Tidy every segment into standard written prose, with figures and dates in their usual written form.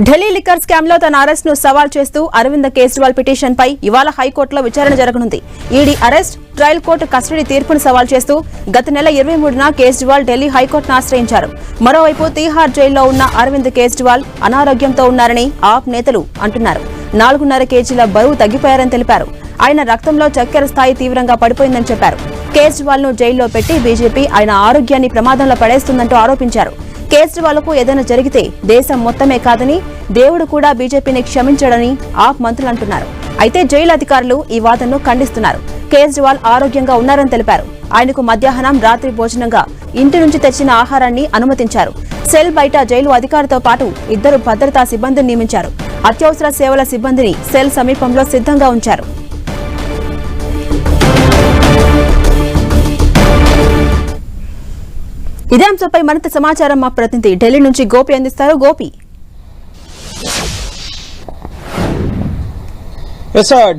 Delhi liquor scam లో తన arrest ను సవాల్ చేస్తూ అరవింద్ కేజ్రీవాల్ పిటిషన్ పై ఇవాళ హైకోర్టులో విచారణ జరగనుంది. ED arrest, trial court custody తీర్పును సవాల్ చేస్తూ గత నెల 23న కేజ్రీవాల్ ఢిల్లీ హైకోర్టును ఆశ్రయించారు. మరోవైపు తీహార్ జైల్లో ఉన్న అరవింద్ కేజ్రీవాల్ అనారోగ్యంతో ఉన్నారని ఆప్ నేతలు అంటున్నారు. 4.5 కేజీల బరువు తగ్గిపోయారని తెలిపారు. ఆయన రక్తంలో చక్కెర స్థాయి తీవ్రంగా పడిపోయిందని చెప్పారు. కేజ్రీవాల్ ను జైల్లో పెట్టి బీజేపీ ఆయన ఆరోగ్యాన్ని ప్రమాదంలో పడేస్తుందంటూ ఆరోపించారు. కేజ్రీవాల్ కు ఏదైనా జరిగితే దేశం మొత్తమే కాదని దేవుడు కూడా బీజేపీని క్షమించడని ఆప్ మంత్రులు అంటున్నారు. అయితే జైలు అధికారులు ఈ వాదనను ఖండిస్తున్నారు. కేజ్రీవాల్ ఆరోగ్యంగా ఉన్నారని తెలిపారు. ఆయనకు మధ్యాహ్నం, రాత్రి భోజనంగా ఇంటి నుంచి తెచ్చిన ఆహారాన్ని అనుమతించారు. సెల్ బయట జైలు అధికారితో పాటు 2 భద్రతా సిబ్బందిని నియమించారు. అత్యవసర సేవల సిబ్బందిని సెల్ సమీపంలో సిద్ధంగా ఉంచారు. ఇదే అంశంపై మరింత సమాచారం మా ప్రతినిధి ఢిల్లీ నుంచి గోపి అందిస్తారు. Gopi,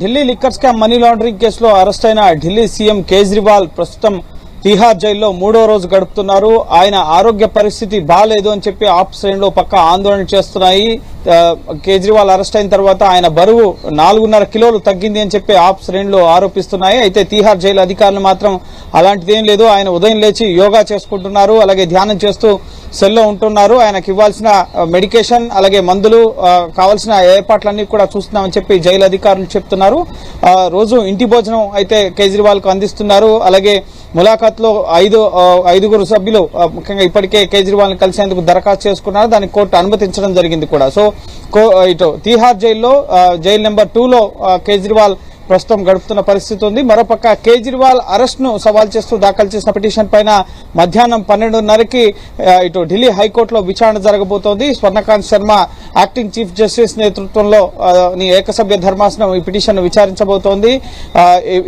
Delhi liquor scam money laundering కేసులో అరెస్ట్ అయిన ఢిల్లీ సీఎం కేజ్రీవాల్ ప్రస్తుతం తిహార్ జైల్లో 3వ రోజు గడుపుతున్నారు. ఆయన ఆరోగ్య పరిస్థితి బాగాలేదు అని చెప్పి ఆప్ శ్రేణులు పక్క ఆందోళన చేస్తున్నాయి. కేజ్రీవాల్ అరెస్ట్ అయిన తర్వాత ఆయన బరువు 4.5 కిలోలు తగ్గింది అని చెప్పి ఆప్ శ్రేణులు ఆరోపిస్తున్నాయి. అయితే తిహార్ జైలు అధికారులు మాత్రం అలాంటిదేం లేదు, ఆయన ఉదయం లేచి యోగా చేసుకుంటున్నారు, అలాగే ధ్యానం చేస్తూ సెల్లో ఉంటున్నారు. ఆయనకు ఇవ్వాల్సిన మెడికేషన్ అలాగే మందులు కావాల్సిన ఏర్పాట్లన్నీ కూడా చూస్తున్నామని చెప్పి జైలు అధికారులు చెప్తున్నారు. రోజు ఇంటి భోజనం అయితే కేజ్రీవాల్ కు అందిస్తున్నారు. అలాగే ములాఖాత్ లో 5 సభ్యులు ముఖ్యంగా ఇప్పటికే కేజ్రీవాల్ ని కలిసేందుకు దరఖాస్తు చేసుకున్నారు. దానికి కోర్టు అనుమతించడం జరిగింది కూడా. సో ఇటు తిహార్ జైల్లో జైలు నెంబర్ 2లో కేజ్రీవాల్ ప్రస్తుతం గడుపుతున్న పరిస్థితి ఉంది. మరోపక్క కేజ్రీవాల్ అరెస్ట్ ను సవాల్ చేస్తూ దాఖలు చేసిన పిటిషన్ పైన మధ్యాహ్నం 12:30కి ఇటు ఢిల్లీ హైకోర్టులో విచారణ జరగబోతోంది. Swarnakant Sharma acting chief justice నేతృత్వంలో ఏకసభ్య ధర్మాసనం ఈ పిటిషన్ విచారించబోతోంది.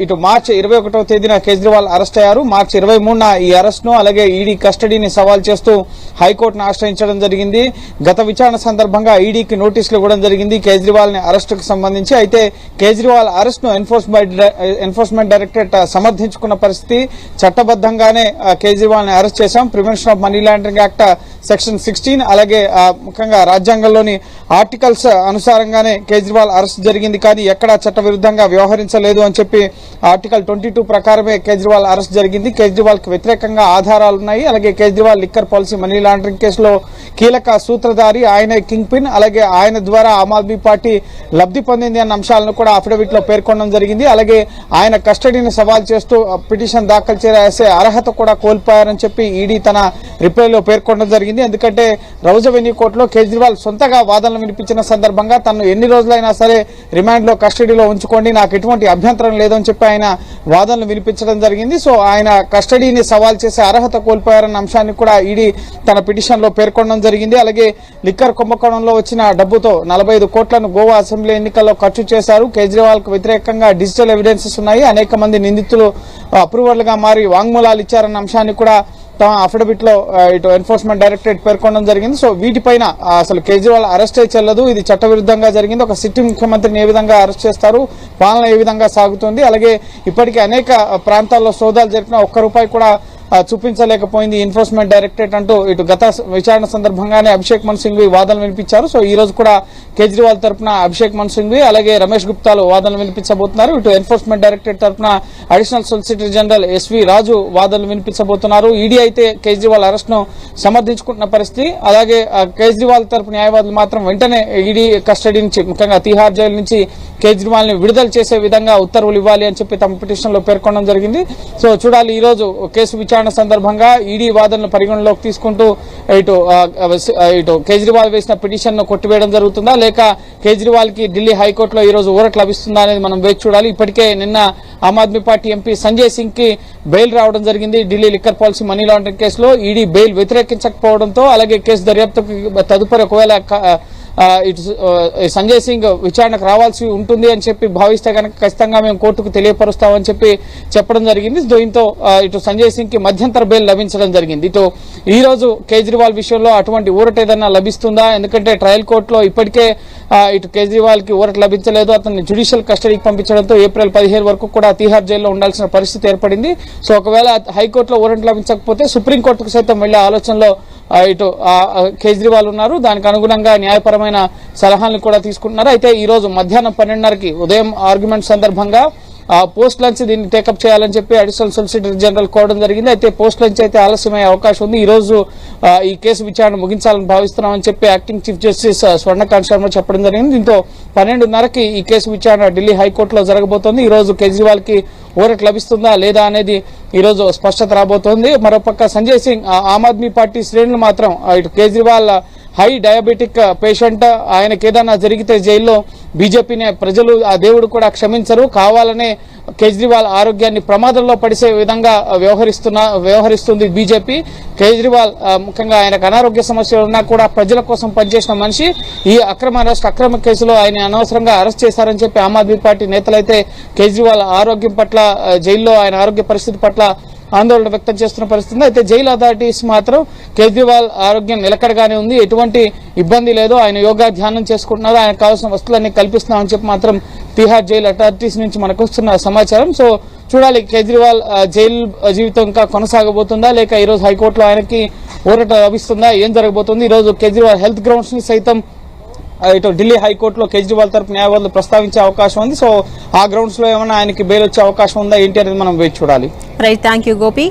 ఇటు మార్చి 21వ తేదీన కేజ్రీవాల్ అరెస్ట్ అయ్యారు. మార్చి 23న ఈ అరెస్ట్ ను అలాగే ఈడీ కస్టడీని సవాల్ చేస్తూ హైకోర్టును ఆశ్రయించడం జరిగింది. గత విచారణ సందర్భంగా ఈడీకి నోటీసులు ఇవ్వడం జరిగింది కేజ్రీవాల్ ని అరెస్టుకు సంబంధించి. అయితే కేజ్రీవాల్ అరెస్ట్ ను ఎన్ఫోర్స్మెంట్ డైరెక్టరేట్ సమర్థించుకున్న పరిస్థితి. చట్టబద్దంగానే కేజ్రీవాల్ ని అరెస్ట్ చేశాం. Prevention of money laundering act section 16 అలాగే ముఖ్యంగా రాజ్యాంగంలోని ఆర్టికల్స్ అనుసారంగానే కేజ్రీవాల్ అరెస్ట్ జరిగింది, కానీ ఎక్కడా చట్టవిరుద్ధంగా వ్యవహరించలేదు అని చెప్పి ఆర్టికల్ 22 ప్రకారమే కేజ్రీవాల్ అరెస్ట్ జరిగింది. కేజ్రీవాల్ కు వ్యతిరేకంగా ఆధారాలున్నాయి. అలాగే Kejriwal liquor policy money laundering కేసులో కీలక సూత్రధారి, ఆయన కింగ్ పిన్, అలాగే ఆయన ద్వారా ఆమ్ ఆద్మీ పార్టీ లబ్ధి పొందింది అన్న అంశాలను కూడా అఫిడవిట్ లో పేర్కొనడం జరిగింది. అలాగే ఆయన కస్టడీని సవాల్ చేస్తూ పిటిషన్ దాఖలు చేసే అర్హత కూడా కోల్పోయారని చెప్పి ఈడీ తన రిప్లైలో పేర్కొనడం జరిగింది. ఎందుకంటే రౌజ్ అవెన్యూ కోర్టులో కేజ్రీవాల్ సొంతగా వాదనలు వినిపించిన సందర్భంగా తను ఎన్ని రోజులైనా సరే రిమాండ్ లో కస్టడీలో ఉంచుకోండి, నాకు ఎటువంటి అభ్యంతరం లేదని చెప్పి ఆయన వాదనలు వినిపించడం జరిగింది. సో ఆయన కస్టడీని సవాల్ చేసే అర్హత కోల్పోయారన్న అంశాన్ని కూడా ఈడీ తన పిటిషన్ లో పేర్కొనడం జరిగింది. అలాగే లిక్కర్ కుంభకోణంలో వచ్చిన డబ్బుతో 45 కోట్లను గోవా అసెంబ్లీ ఎన్నికల్లో ఖర్చు చేశారు. కేజ్రీవాల్ కు వ్యతిరేకంగా డిజిటల్ ఎవిడెన్సెస్ ఉన్నాయి. అనేక మంది నిందితులు అప్రూవర్లుగా మారి వాంగ్మూలాలు ఇచ్చారన్న అంశాన్ని కూడా తమ అఫిడవిట్ లో ఇటు ఎన్ఫోర్స్మెంట్ డైరెక్టరేట్ పేర్కొనడం జరిగింది. సో వీటిపైన అసలు కేజ్రీవాల్ అరెస్ట్ అయి చెల్లదు, ఇది చట్టవిరుద్ధంగా జరిగింది, ఒక సిట్టింగ్ ముఖ్యమంత్రిని ఏ విధంగా అరెస్ట్ చేస్తారు, పాలన ఏ విధంగా సాగుతుంది, అలాగే ఇప్పటికే అనేక ప్రాంతాల్లో సోదాలు జరిపిన ₹1 కూడా చూపించలేకపోయింది ఎన్ఫోర్స్మెంట్ డైరెక్టరేట్ అంటూ ఇటు గత విచారణ సందర్భంగానే అభిషేక్ మను సింఘ్వి వాదనలు వినిపించారు. సో ఈ రోజు కూడా కేజ్రీవాల్ తరఫున అభిషేక్ మను సింఘ్వి అలాగే రమేష్ గుప్తాలు వాదనలు వినిపించబోతున్నారు. ఇటు ఎన్ఫోర్స్మెంట్ డైరెక్టరేట్ తరఫున అడిషనల్ సొలిసిటర్ జనరల్ ఎస్వి రాజు వాదనలు వినిపించబోతున్నారు. ఈడీ అయితే కేజ్రీవాల్ అరెస్ట్ ను సమర్థించుకుంటున్న పరిస్థితి. అలాగే కేజ్రీవాల్ తరఫు న్యాయవాదులు మాత్రం వెంటనే ఈడీ కస్టడీ నుంచి ముఖ్యంగా తిహార్ జైలు నుంచి కేజ్రీవాల్ ని విడుదల చేసే విధంగా ఉత్తర్వులు ఇవ్వాలి అని చెప్పి తమ పిటిషన్ లో పేర్కొనడం జరిగింది. సో చూడాలి, ఈ రోజు కేసు విచారణ సందర్భంగా ఈడీ వాదనలు పరిగణలోకి తీసుకుంటూ ఇటు కేజ్రీవాల్ వేసిన పిటిషన్ ను కొట్టివేయడం జరుగుతుందా, లేక కేజ్రీవాల్ కి ఢిల్లీ హైకోర్టులో ఈ రోజు ఊరట లభిస్తుందా అనేది మనం వేచి చూడాలి. ఇప్పటికే నిన్న ఆమ్ ఆద్మీ పార్టీ ఎంపీ సంజయ్ సింగ్ కి బెయిల్ రావడం జరిగింది. Delhi liquor policy money laundering కేసులో ఈడీ బెయిల్ వ్యతిరేకించకపోవడంతో, అలాగే కేసు దర్యాప్తుకు తదుపరి ఒకవేళ ఇటు సంజయ్ సింగ్ విచారణకు రావాల్సి ఉంటుంది అని చెప్పి భావిస్తే కనుక ఖచ్చితంగా మేము కోర్టుకు తెలియపరుస్తామని చెప్పడం జరిగింది. దీంతో ఇటు సంజయ్ సింగ్ కి మధ్యంతర బెయిల్ లభించడం జరిగింది. ఇటు ఈ రోజు కేజ్రీవాల్ విషయంలో అటువంటి ఊరట ఏదైనా లభిస్తుందా, ఎందుకంటే ట్రయల్ కోర్టులో ఇప్పటికే ఇటు కేజ్రీవాల్ కి ఊరట లభించలేదు. అతన్ని జ్యుడిషియల్ కస్టడీకి పంపించడంతో ఏప్రిల్ 17 వరకు కూడా తీహార్ జైల్లో ఉండాల్సిన పరిస్థితి ఏర్పడింది. సో ఒకవేళ హైకోర్టులో ఊరట లభించకపోతే సుప్రీంకోర్టుకు సైతం వెళ్లే ఆలోచనలో ఇటు కేజ్రీవాల్ ఉన్నారు. దానికి అనుగుణంగా న్యాయపరమైన సలహాలను కూడా తీసుకుంటున్నారు. అయితే ఈ రోజు మధ్యాహ్నం 12:30కి ఉదయం ఆర్గ్యుమెంట్ సందర్భంగా పోస్ట్ లంచ్ దీన్ని టేకప్ చేయాలని చెప్పి అడిషనల్ సొలిసిటర్ జనరల్ కోవడం జరిగింది. అయితే పోస్ట్ లంచ్ అయితే ఆలస్యమయ్యే అవకాశం ఉంది. ఈ రోజు ఈ కేసు విచారణ ముగించాలని భావిస్తున్నామని చెప్పి acting chief justice Swarnakant Sharma చెప్పడం జరిగింది. దీంతో 12:30కి ఈ కేసు విచారణ ఢిల్లీ హైకోర్టులో జరగబోతోంది. ఈ రోజు కేజ్రీవాల్ కి ఊరట లభిస్తుందా లేదా అనేది ఈ రోజు స్పష్టత రాబోతోంది. మరోపక్క సంజయ్ సింగ్ ఆమ్ ఆద్మీ పార్టీ శ్రేణులు మాత్రం ఇటు కేజ్రీవాల్ హై డయాబెటిక్ పేషెంట్, ఆయనకి ఏదైనా జరిగితే జైల్లో బీజేపీనే ప్రజలు ఆ దేవుడు కూడా క్షమించరు, కావాలనే కేజ్రీవాల్ ఆరోగ్యాన్ని ప్రమాదంలో పడిసే విధంగా వ్యవహరిస్తుంది బీజేపీ. కేజ్రీవాల్ ముఖ్యంగా ఆయనకు అనారోగ్య సమస్యలు ఉన్నా కూడా ప్రజల కోసం పనిచేసిన మనిషి. ఈ అక్రమ కేసులో ఆయన అనవసరంగా అరెస్ట్ చేశారని చెప్పి ఆమ్ ఆద్మీ పార్టీ నేతలైతే కేజ్రీవాల్ ఆరోగ్యం పట్ల, జైల్లో ఆయన ఆరోగ్య పరిస్థితి పట్ల ఆందోళన వ్యక్తం చేస్తున్న పరిస్థితి. అయితే జైలు అథారిటీస్ మాత్రం కేజ్రీవాల్ ఆరోగ్యం నిలకడగానే ఉంది, ఎటువంటి ఇబ్బంది లేదు, ఆయన యోగా ధ్యానం చేసుకుంటున్నారు, ఆయనకు కావాల్సిన వస్తువులన్నీ కల్పిస్తున్నామని చెప్పి మాత్రం తీహార్ జైలు అథారిటీస్ నుంచి మనకు వస్తున్న సమాచారం. సో చూడాలి కేజ్రీవాల్ జైలు జీవితం ఇంకా కొనసాగబోతుందా లేక ఈ రోజు హైకోర్టులో ఆయనకి ఊరట లభిస్తుందా, ఏం జరగబోతుంది. ఈ రోజు కేజ్రీవాల్ హెల్త్ గ్రౌండ్స్ ని సైతం ఇటు ఢిల్లీ హైకోర్టులో కేజ్రీవాల్ తరపు న్యాయవాదులు ప్రస్తావించే అవకాశం ఉంది. సో ఆ గ్రౌండ్స్ లో ఏమైనా ఆయనకి బెయిల్ వచ్చే అవకాశం ఉందా ఏంటి అనేది మనం వేచి చూడాలి. Right, thank you Gopi.